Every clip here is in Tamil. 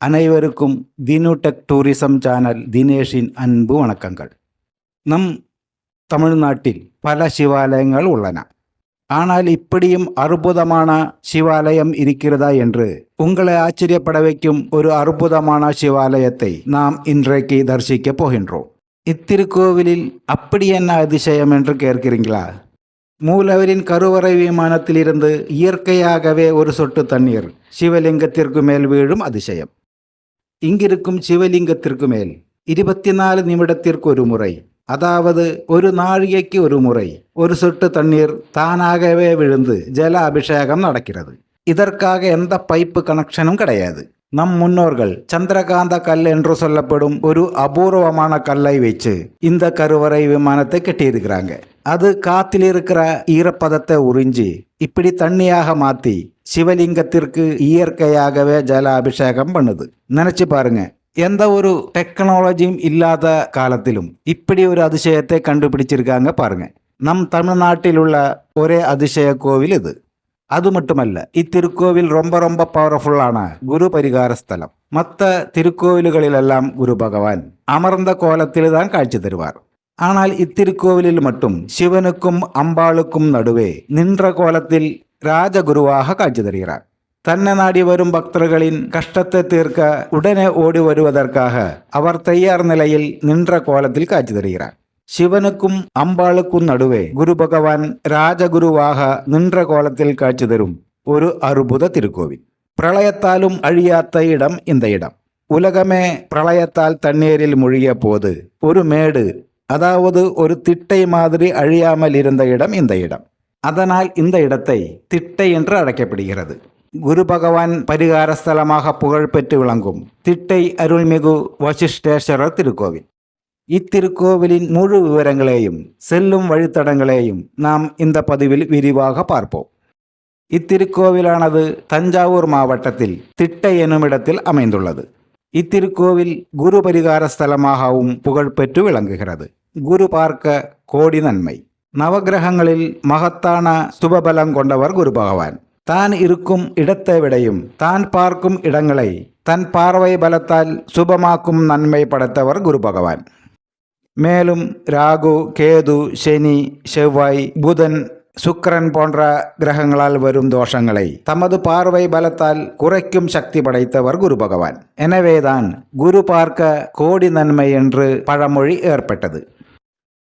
அனைவருக்கும் தினு டெக் டூரிசம் சேனல் தினேஷின் அன்பு வணக்கங்கள். நம் தமிழ்நாட்டில் பல சிவாலயங்கள் உள்ளன. ஆனால் இப்படியும் அற்புதமான சிவாலயம் இருக்கிறதா என்று உங்களை ஆச்சரியப்பட வைக்கும் ஒரு அற்புதமான சிவாலயத்தை நாம் இன்றைக்கு தரிசிக்க போகின்றோம். இத்திருக்கோவிலில் அப்படி என்ன அதிசயம் என்று கேட்கிறீங்களா? மூலவரின் கருவறை விமானத்திலிருந்து இயற்கையாகவே ஒரு சொட்டு தண்ணீர் சிவலிங்கத்திற்கு மேல் வீழும் அதிசயம். இங்கிருக்கும் சிவலிங்கத்திற்கு மேல் 24 நிமிடத்திற்கு ஒரு முறை, அதாவது ஒரு நாழிகைக்கு ஒரு முறை, ஒரு சொட்டு தண்ணீர் தானாகவே விழுந்து ஜல அபிஷேகம் நடக்கிறது. இதற்காக எந்த பைப்பு கனெக்ஷனும் கிடையாது. நம் முன்னோர்கள் சந்திரகாந்த கல் என்று சொல்லப்படும் ஒரு அபூர்வமான கல்லை வச்சு இந்த கருவறை விமானத்தை கட்டியிருக்கிறாங்க. அது காத்தில் இருக்கிற ஈரப்பதத்தை உறிஞ்சி இப்படி தண்ணியாக மாற்றி சிவலிங்கத்திற்கு இயற்கையாகவே ஜல அபிஷேகம் பண்ணுது. நினைச்சு பாருங்க, எந்த ஒரு டெக்னாலஜியும் இல்லாத காலத்திலும் இப்படி ஒரு அதிசயத்தை கண்டுபிடிச்சிருக்காங்க பாருங்க. நம் தமிழ்நாட்டில் உள்ள ஒரே அதிசய கோவில் இது. அது மட்டுமல்ல, இத்திருக்கோவில் ரொம்ப பவர்ஃபுல்லான குரு பரிகார ஸ்தலம். மற்ற திருக்கோவில்களிலெல்லாம் குரு பகவான் அமர்ந்த கோலத்தில் தான் காட்சி தருவார். ஆனால் இத்திருக்கோவிலில் மட்டும் சிவனுக்கும் அம்பாளுக்கும் நடுவே நின்ற கோலத்தில் ராஜகுருவாக காட்சி தருகிறார். தன்னை நாடி வரும் பக்தர்களின் கஷ்டத்தை தீர்க்க உடனே ஓடி வருவதற்காக அவர் தயார் நிலையில் நின்ற கோலத்தில் காட்சி தருகிறார். சிவனுக்கும் அம்பாளுக்கும் நடுவே குரு பகவான் ராஜகுருவாக நின்ற கோலத்தில் காட்சி தரும் ஒரு அற்புத திருக்கோவில். பிரளயத்தாலும் அழியாத இடம் இந்த இடம். உலகமே பிரளயத்தால் தண்ணீரில் மூழ்கிய போது ஒரு மேடு, அதாவது ஒரு திட்டை மாதிரி அழியாமல் இருந்த இடம் இந்த இடம். அதனால் இந்த இடத்தை திட்டை என்று அழைக்கப்படுகிறது. குரு பகவான் பரிகார ஸ்தலமாக புகழ்பெற்று விளங்கும் திட்டை அருள்மிகு வசிஷ்டேஸ்வரர் திருக்கோவில். இத்திருக்கோவிலின் முழு விவரங்களையும் செல்லும் வழித்தடங்களையும் நாம் இந்த பதிவில் விரிவாக பார்ப்போம். இத்திருக்கோவிலானது தஞ்சாவூர் மாவட்டத்தில் திட்டை எனும் இடத்தில் அமைந்துள்ளது. இத்திருக்கோவில் குரு பரிகார ஸ்தலமாகவும் புகழ்பெற்று விளங்குகிறது. குரு பார்க்க கோடி நன்மை. நவகிரகங்களில் மகத்தான சுபபலம் கொண்டவர் குரு பகவான். தான் இருக்கும் இடத்தை விடையும் தான் பார்க்கும் இடங்களை தன் பார்வை பலத்தால் சுபமாக்கும் நன்மை படைத்தவர் குரு பகவான். மேலும் ராகு, கேது, சனி, செவ்வாய், புதன், சுக்கிரன் போன்ற கிரகங்களால் வரும் தோஷங்களை தமது பார்வை பலத்தால் குறைக்கும் சக்தி படைத்தவர் குரு பகவான். எனவேதான் குரு பார்க்க கோடி நன்மை என்று பழமொழி ஏற்பட்டது.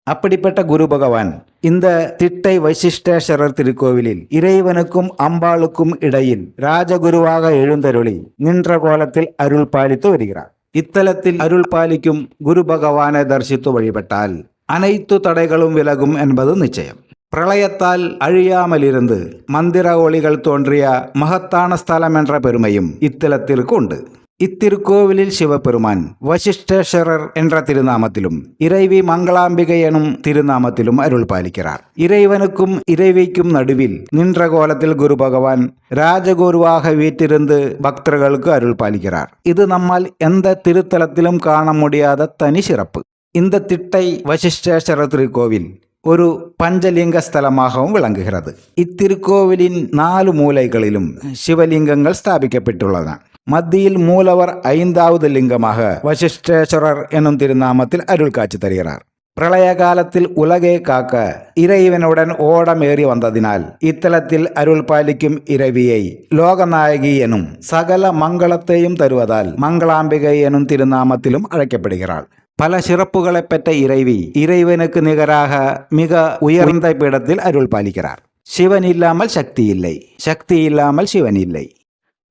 அப்படிப்பட்ட குரு பகவான் இந்த திட்டை வசிஷ்டேஸ்வரர் திருக்கோவிலில் இறைவனுக்கும் அம்பாளுக்கும் இடையில் ராஜகுருவாக எழுந்தருளி நின்ற கோலத்தில் அருள் பாலித்து வருகிறார். இத்தலத்தில் அருள் பாலிக்கும் குரு பகவானை தரிசித்து வழிபட்டால் அனைத்து தடைகளும் விலகும் என்பது நிச்சயம். பிரளயத்தால் அழியாமல் இருந்து மந்திர ஒளிகள் தோன்றிய மகத்தான ஸ்தலம் என்ற பெருமையும் இத்தலத்திற்கு உண்டு. இத்திருக்கோவிலில் சிவபெருமான் வசிஷ்டேஸ்வரர் என்ற திருநாமத்திலும் இறைவி மங்களாம்பிகை எனும் திருநாமத்திலும் அருள் பாலிக்கிறார். இறைவனுக்கும் இறைவிக்கும் நடுவில் நின்ற கோலத்தில் குரு பகவான் ராஜகுருவாக வீற்றிருந்து பக்தர்களுக்கு அருள் பாலிக்கிறார். இது நம்மால் எந்த திருத்தலத்திலும் காண முடியாத தனி சிறப்பு. இந்த திட்டை வசிஷ்டேஸ்வரர் திருக்கோவில் ஒரு பஞ்சலிங்க ஸ்தலமாகவும் விளங்குகிறது. இத்திருக்கோவிலின் 4 மூலைகளிலும் சிவலிங்கங்கள் ஸ்தாபிக்கப்பட்டுள்ளன. மத்தியில் மூலவர் 5வது லிங்கமாக வசிஷ்டேஸ்வரர் எனும் திருநாமத்தில் அருள் காட்சி தருகிறார். பிரளய காலத்தில் உலகை காக்க இறைவனுடன் ஓடம் ஏறி வந்ததினால் இத்தலத்தில் அருள் பாலிக்கும் இறைவியை லோகநாயகி எனும் சகல மங்களத்தையும் தருவதால் மங்களாம்பிகை எனும் திருநாமத்திலும் அழைக்கப்படுகிறாள். பல சிறப்புகளை பெற்ற இறைவி இறைவனுக்கு நிகராக மிக உயர்ந்த பீடத்தில் அருள் பாலிக்கிறார். சிவன் இல்லாமல் சக்தி இல்லை, சக்தி இல்லாமல் சிவன் இல்லை.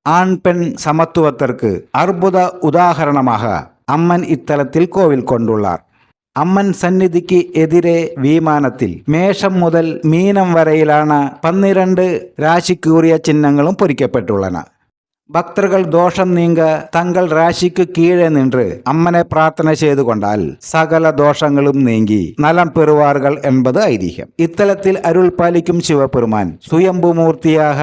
ஆண் பெண் சமத்துவத்திற்கு அற்புத உதாகரணமாக அம்மன் இத்தலத்தில் கோவில் கொண்டுள்ளார். அம்மன் சந்நிதிக்கு எதிரே விமானத்தில் மேஷம் முதல் மீனம் வரையிலான 12 ராசிக்கு உரிய சின்னங்களும் பொறிக்கப்பட்டுள்ளன. பக்தர்கள் தோஷம் நீங்க தங்கள் ராசிக்கு கீழே நின்று அம்மனை பிரார்த்தனை செய்து கொண்டால் சகல தோஷங்களும் நீங்கி நலம் பெறுவார்கள் என்பது ஐதீகம். இத்தலத்தில் அருள் பாலிக்கும் சிவபெருமான் சுயம்பு மூர்த்தியாக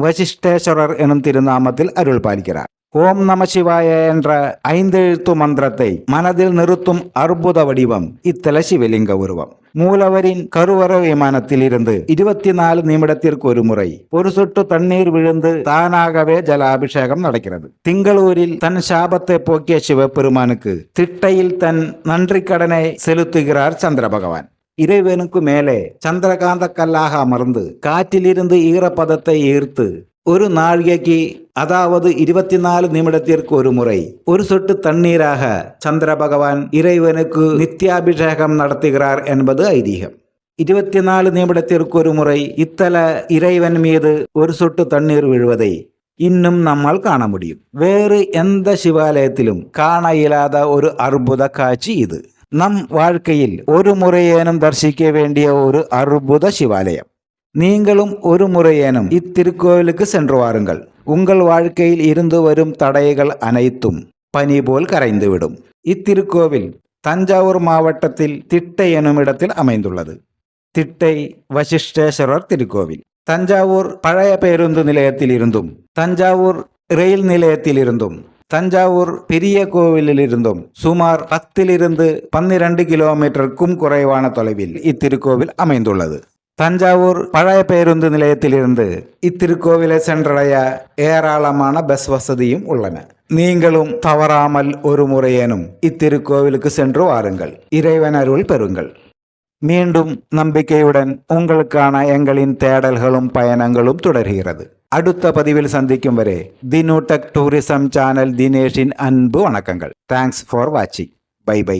வசிஷ்டேஸ்வரர் எனும் திருநாமத்தில் அருள் பாலிக்கிறார். ஓம் நம சிவாய என்ற 5 எழுத்து மந்திரத்தை மனதில் நிறுத்தும் அற்புத வடிவம் இத்தல சிவலிங்க உருவம். மூலவரின் கருவற விமானத்தில் இருந்து 24 நிமிடத்திற்கு ஒரு முறை ஒரு சொட்டு தண்ணீர் விழுந்து தானாகவே ஜலாபிஷேகம் நடக்கிறது. திங்களூரில் தன் சாபத்தை போக்கிய சிவபெருமானுக்கு திட்டையில் தன் நன்றி கடனை செலுத்துகிறார் சந்திர பகவான். இறைவனுக்கு மேலே சந்திரகாந்த கல்லாக அமர்ந்து காற்றிலிருந்து ஈரப்பதத்தை ஈர்த்து ஒரு நாழிகைக்கு, அதாவது 24 நிமிடத்திற்கு ஒரு முறை ஒரு சொட்டு தண்ணீராக சந்திர பகவான் இறைவனுக்கு நித்தியாபிஷேகம் நடத்துகிறார் என்பது ஐதீகம். 24 நிமிடத்திற்கு ஒரு முறை இத்தல இறைவன் மீது ஒரு சொட்டு தண்ணீர் விழுவதை இன்னும் நம்மால் காண முடியும். வேறு எந்த சிவாலயத்திலும் காண இயலாத ஒரு அற்புத காட்சி இது. நம் வாழ்க்கையில் ஒரு முறையேனும் தரிசிக்க வேண்டிய ஒரு அற்புத சிவாலயம். நீங்களும் ஒரு முறையேனும் இத்திருக்கோவிலுக்கு சென்று வாருங்கள். உங்கள் வாழ்க்கையில் இருந்து வரும் தடைகள் அனைத்தும் பனி போல் கரைந்துவிடும். இத்திருக்கோவில் தஞ்சாவூர் மாவட்டத்தில் திட்டை எனும் இடத்தில் அமைந்துள்ளது. திட்டை வசிஷ்டேஸ்வரர் திருக்கோவில் தஞ்சாவூர் பழைய பேருந்து நிலையத்தில் இருந்தும், தஞ்சாவூர் ரயில் நிலையத்தில் இருந்தும், தஞ்சாவூர் பெரிய கோவிலில் இருந்தும் சுமார் 10 - 12 கிலோமீட்டருக்கும் குறைவான தொலைவில் இத்திருக்கோவில் அமைந்துள்ளது. தஞ்சாவூர் பழைய பேருந்து நிலையத்திலிருந்து இத்திருக்கோவிலை சென்றடைய ஏராளமான பஸ் வசதியும் உள்ளன. நீங்களும் தவறாமல் ஒரு முறையேனும் இத்திருக்கோவிலுக்கு சென்று வாருங்கள். இறைவன் அருள் பெறுங்கள். மீண்டும் நம்பிக்கையுடன் உங்களுக்கான எங்களின் தேடல்களும் பயணங்களும் தொடர்கிறது. அடுத்த பதிவில் சந்திக்கும் வரை தினு டெக் டூரிசம் சேனல் தினேஷின் அன்பு வணக்கங்கள். தேங்க்ஸ் ஃபார் வாட்சிங். Bye by.